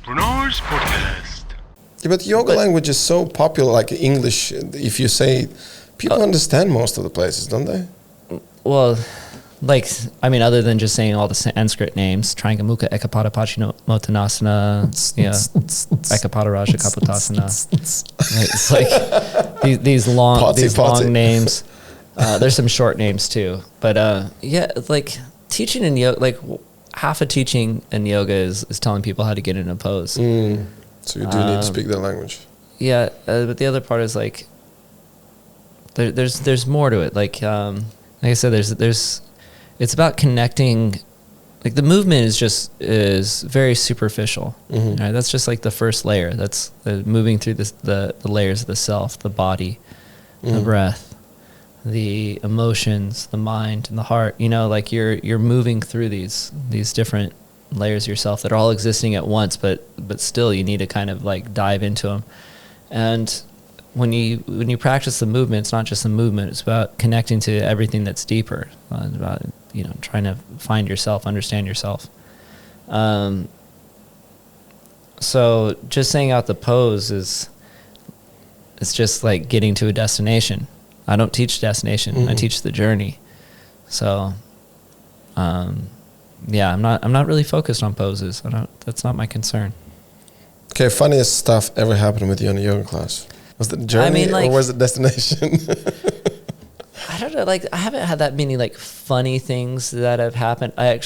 Renar's podcast. Yeah, but yoga language is so popular, like English. If you say, people understand most of the places, don't they? Well, like, I mean, other than just saying all the Sanskrit names, Triangamukha, Ekapada Pachimottanasana, Ekapada Raja Kapotasana. It's like these long names. There's some short names too, but yeah, like teaching in yoga, like half of teaching in yoga is telling people how to get in a pose. So you do need to speak their language. Yeah, but the other part is like there's more to it. Like I said, there's it's about connecting. Like the movement is very superficial. Right? That's just like the first layer. That's moving through the layers of the self, the body, the breath, the emotions, the mind, and the heart. You know, like you're moving through these different layers of yourself that are all existing at once, but still you need to kind of like dive into them. And when you practice the movement, it's not just the movement. It's about connecting to everything that's deeper. It's about trying to find yourself, understand yourself. So just saying out the pose it's just like getting to a destination. I don't teach destination. I teach the journey. So, yeah, I'm not really focused on poses. That's not my concern. Okay, funniest stuff ever happened with you in a yoga class? Was it the journey or was it destination? I don't know. Like, I haven't had that many like funny things that have happened. I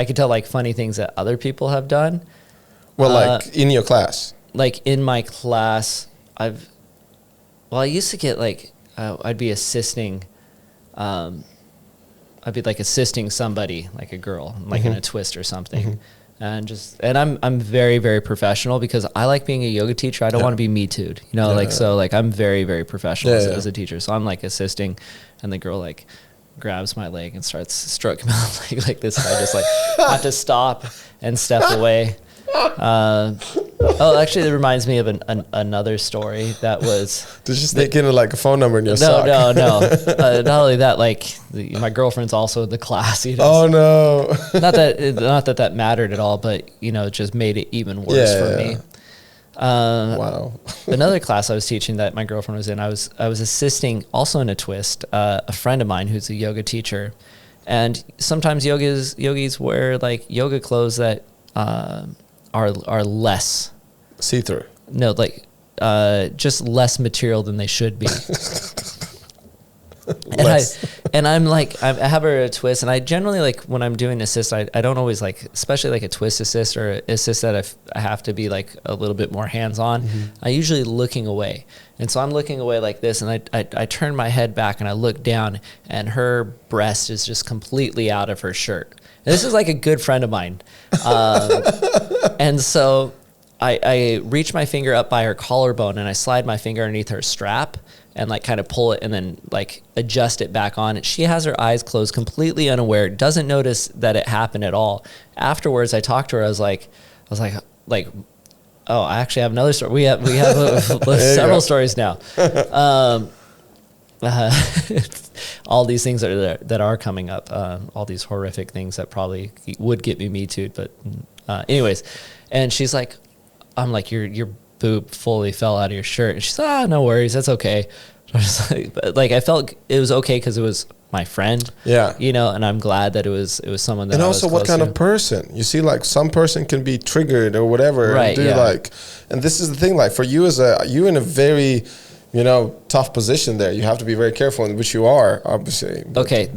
could tell like funny things that other people have done. Well, like in your class. Like in my class, I used to get like, I'd be assisting, I'd be like assisting somebody, like a girl, like in a twist or something. And I'm very, very professional because I like being a yoga teacher. I don't want to be Me Too'd, so like I'm very, very professional as a teacher. So I'm like assisting, and the girl like grabs my leg and starts stroking my leg like this. I just like have to stop and step away. Actually, it reminds me of another story that was. Did you sneak in like a phone number in your sock? No. Not only that, like my girlfriend's also in the class. Oh no! not that mattered at all, but it just made it even worse for me. Wow. Another class I was teaching that my girlfriend was in, I was assisting also in a twist. A friend of mine who's a yoga teacher, and sometimes yogis wear like yoga clothes that are less see-through. No, like just less material than they should be. And I'm like, I have her a twist, and I generally like when I'm doing assist, I don't always like, especially like a twist assist or assist that I have to be like a little bit more hands-on. I usually looking away, and so I'm looking away like this, and I turn my head back and I look down, and her breast is just completely out of her shirt. And this is like a good friend of mine, and so I reach my finger up by her collarbone and I slide my finger underneath her strap and like kind of pull it and then like adjust it back on. She has her eyes closed, completely unaware, doesn't notice that it happened at all. Afterwards, I talked to her. I was like, oh, I actually have another story. We have several stories now. All these things that are coming up, all these horrific things that probably would get me too. But anyways, and she's like, I'm like, your boob fully fell out of your shirt. And she's like, no worries, that's okay. I was like, I felt it was okay because it was my friend. Yeah. And I'm glad that it was someone that. And also, what kind of person? You see, like some person can be triggered or whatever. Right. And this is the thing. Like for you you in a very tough position there. You have to be very careful, which you are, obviously. Okay,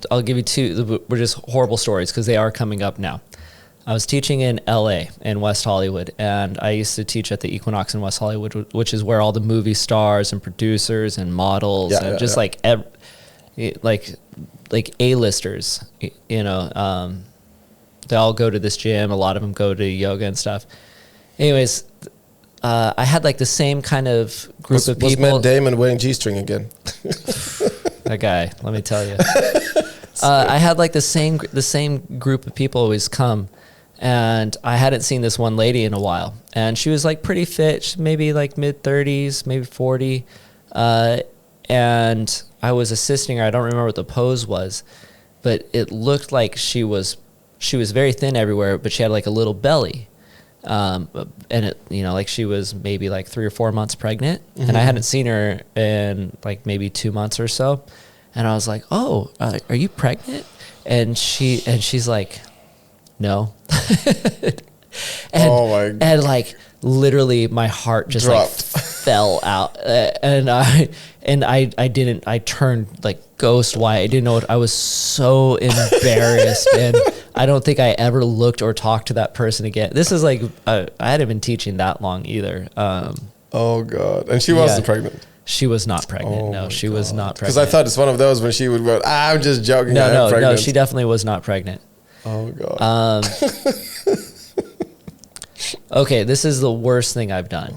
I'll give you two, we're just horrible stories because they are coming up now. I was teaching in LA, in West Hollywood, and I used to teach at the Equinox in West Hollywood, which is where all the movie stars and producers and models like A-listers, they all go to this gym. A lot of them go to yoga and stuff. Anyways, I had like the same kind of group of people. Was Matt Damon wearing G-string again? That guy, let me tell you. I had like the same group of people always come, and I hadn't seen this one lady in a while, and she was like pretty fit, maybe like mid-30s, maybe 40, and I was assisting her. I don't remember what the pose was, but it looked like she was very thin everywhere, but she had like a little belly. And it, you know, like she was maybe like 3 or 4 months pregnant, and I hadn't seen her in like maybe 2 months or so. And I was like, "Oh, are you pregnant?" And she's like, "No." And like literally my heart just dropped. like fell out. And I turned like ghost white. I didn't know what, I was so embarrassed. And I don't think I ever looked or talked to that person again. This is like, I hadn't been teaching that long either. Oh God. And she wasn't pregnant. She was not pregnant. No, she was not pregnant. Because I thought it's one of those when she would go, I'm just joking. No, she definitely was not pregnant. Oh God. Okay, this is the worst thing I've done.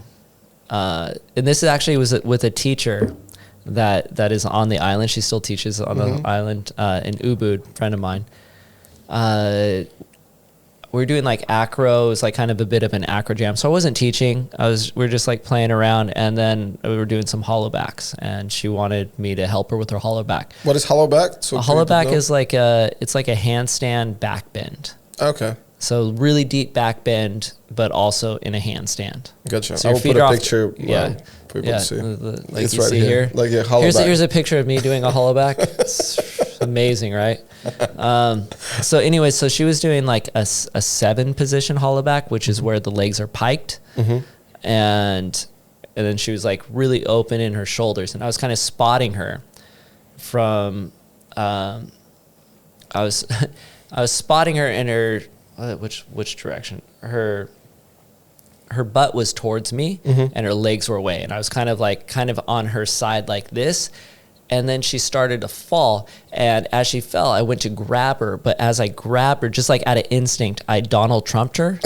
And this actually was with a teacher that is on the island. She still teaches on the island in Ubud, friend of mine. We were doing like acro. It was like kind of a bit of an acro jam. So I wasn't teaching. We were just like playing around, and then we were doing some hollowbacks, and she wanted me to help her with her hollowback. What is hollowback? So a hollowback is like it's like a handstand back bend. Okay. So really deep back bend, but also in a handstand. Gotcha. So I your will feet put are a off, picture yeah, for people to see. Like it's you right see here. Like a hollowback. Here's a picture of me doing a hollowback. It's amazing, right? So anyway, so she was doing like a 7 position hollowback, which is where the legs are piked. And then she was like really open in her shoulders. And I was kind of spotting her from, I was spotting her in her, which direction? Her butt was towards me, and her legs were away, and I was kind of on her side like this, and then she started to fall, and as she fell, I went to grab her, but as I grabbed her, just like out of instinct, I Donald Trumped her.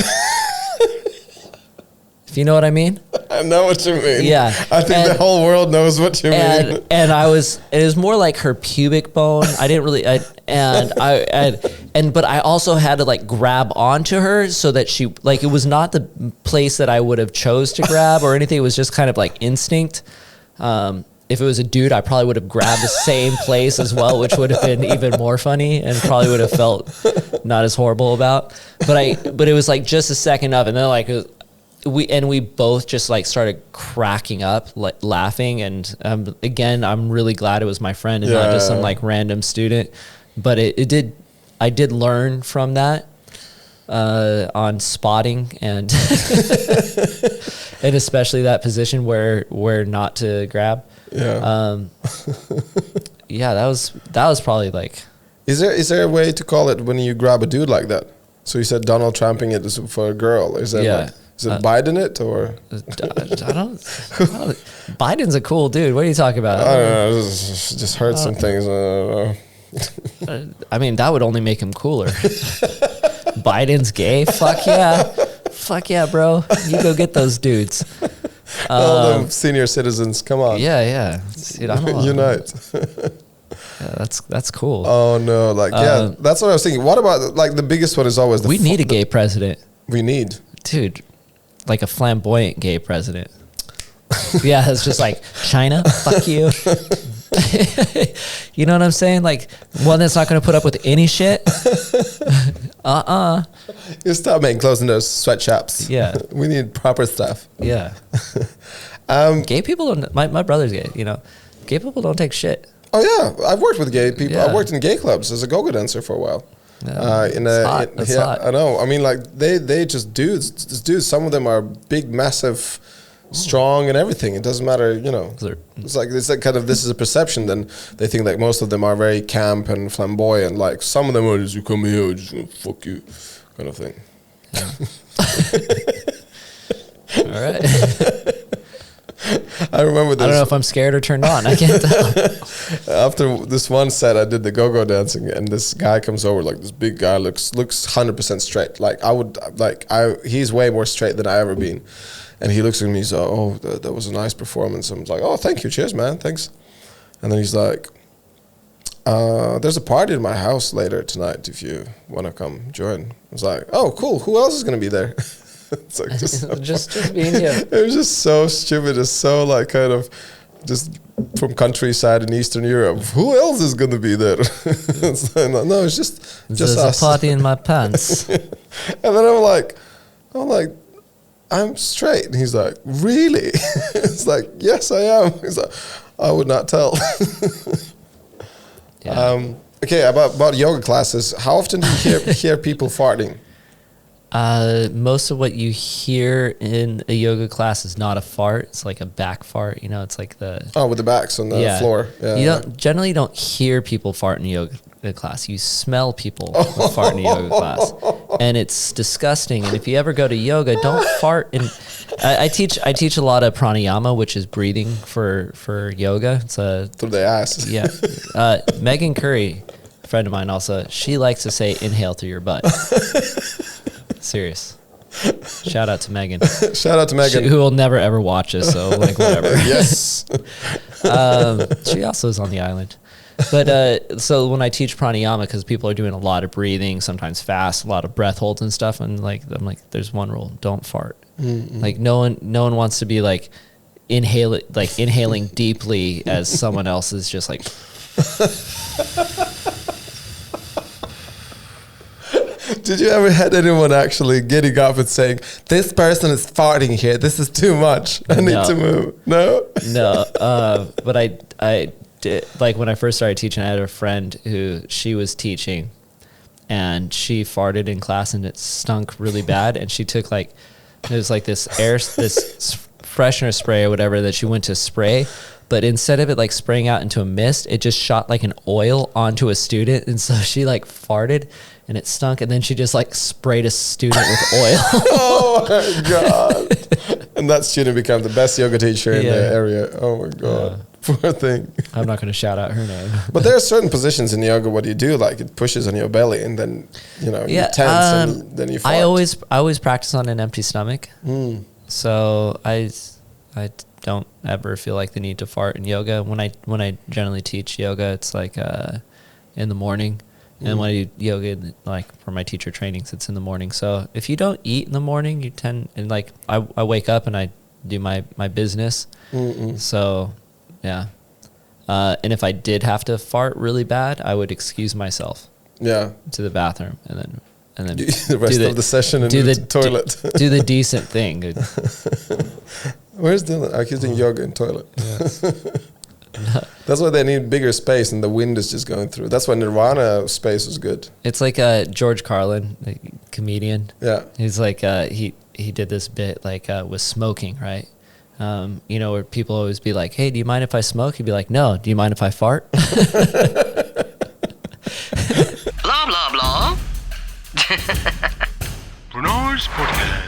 If you know what I mean? I know what you mean. Yeah. I think the whole world knows what you mean. And it was more like her pubic bone. I didn't really, but I also had to like grab onto her so that she, like, it was not the place that I would have chose to grab or anything. It was just kind of like instinct. If it was a dude, I probably would have grabbed the same place as well, which would have been even more funny and probably would have felt not as horrible about. But it was like just a second of, and then like, we both just like started cracking up, like laughing. And again, I'm really glad it was my friend and not just some like random student. But I did learn from that on spotting and and especially that position where not to grab. Yeah. Yeah, that was probably like. Is there a way to call it when you grab a dude like that? So you said Donald Trumping it is for a girl. Is that like, is it Biden it or? I don't. Biden's a cool dude. What are you talking about? I don't know. Just heard some things. I don't know. I mean, that would only make him cooler. Biden's gay? Fuck yeah. Fuck yeah, bro. You go get those dudes. All them senior citizens, come on. Yeah. Dude, Unite. Yeah, that's cool. Oh no, like that's what I was thinking. What about like the biggest one is always we need a gay president. We need, dude, like a flamboyant gay president. Yeah, it's just like China, fuck you. You know what I'm saying? Like one that's not going to put up with any shit. You stop making clothes in those sweatshops. Yeah, we need proper stuff. Yeah. Gay people don't. My brother's gay. You know, gay people don't take shit. Oh yeah, I've worked with gay people. Yeah. I worked in gay clubs as a go-go dancer for a while. Yeah, hot. I know. I mean, like they just dudes. Just dudes. Some of them are big, massive, strong, and everything. It doesn't matter, you know. It's like kind of this is a perception. Then they think like most of them are very camp and flamboyant. Like some of them are just you come here, just gonna fuck you, kind of thing. Yeah. All right. I remember this. I don't know if I'm scared or turned on. I can't tell. After this one set, I did the go-go dancing, and this guy comes over, like this big guy, looks 100% straight. He's way more straight than I ever been. And he looks at me, he's like, oh, that was a nice performance. I'm like, oh, thank you, cheers, man, thanks. And then he's like, there's a party at my house later tonight if you want to come join. I was like, oh, cool, who else is going to be there? It's like just being here. It was just so stupid. It's so like kind of just from countryside in Eastern Europe. Who else is going to be there? It's like, no, it's just There's us. A party in my pants. And then I'm like, I'm straight. And he's like, really? It's like, yes, I am. He's like, I would not tell. Yeah. Okay, about yoga classes, how often do you hear people farting? Most of what you hear in a yoga class is not a fart. It's like a back fart. You know, it's like the... Oh, with the backs on the floor. Yeah, you generally don't hear people fart in a yoga class. You smell people fart in a yoga class. And it's disgusting. And if you ever go to yoga, don't fart in... I teach a lot of pranayama, which is breathing for yoga. It's through the ass. Yeah. Megan Curry, a friend of mine also, she likes to say inhale through your butt. Serious. Shout out to Megan. Shout out to Megan. Who will never ever watch us, so like whatever. Yes. She also is on the island. But so when I teach pranayama, because people are doing a lot of breathing, sometimes fast, a lot of breath holds and stuff, and I'm like, there's one rule: don't fart. Mm-hmm. Like no one wants to be like inhaling deeply as someone else is just like. Did you ever had anyone actually getting up and saying, "This person is farting here. This is too much. I need to move"? No. No. But I did, like when I first started teaching, I had a friend who she was teaching, and she farted in class, and it stunk really bad. And she took it was like this freshener spray or whatever that she went to spray. But instead of it like spraying out into a mist, it just shot like an oil onto a student. And so she like farted and it stunk. And then she just like sprayed a student with oil. Oh my God. And that student became the best yoga teacher in the area. Oh my God. Poor thing. I'm not going to shout out her name. But there are certain positions in yoga, what do you do? Like it pushes on your belly and then, you tense and then you fart. I always practice on an empty stomach. So I don't ever feel like the need to fart in yoga. When I generally teach yoga, it's like in the morning, and when I do yoga, like for my teacher trainings, it's in the morning. So if you don't eat in the morning, you tend and like I wake up and I do my business. So yeah, and if I did have to fart really bad, I would excuse myself. Yeah, to the bathroom and then. Do the rest of the session in the toilet. Do the decent thing. Where's Dylan? He's doing yoga in toilet. Yes. That's why they need bigger space and the wind is just going through. That's why Nirvana space was good. It's like George Carlin, the comedian. Yeah. He's like, he did this bit like with smoking, right? Where people always be like, hey, do you mind if I smoke? He'd be like, no, do you mind if I fart? Blah, blah, blah. Renarspodcast.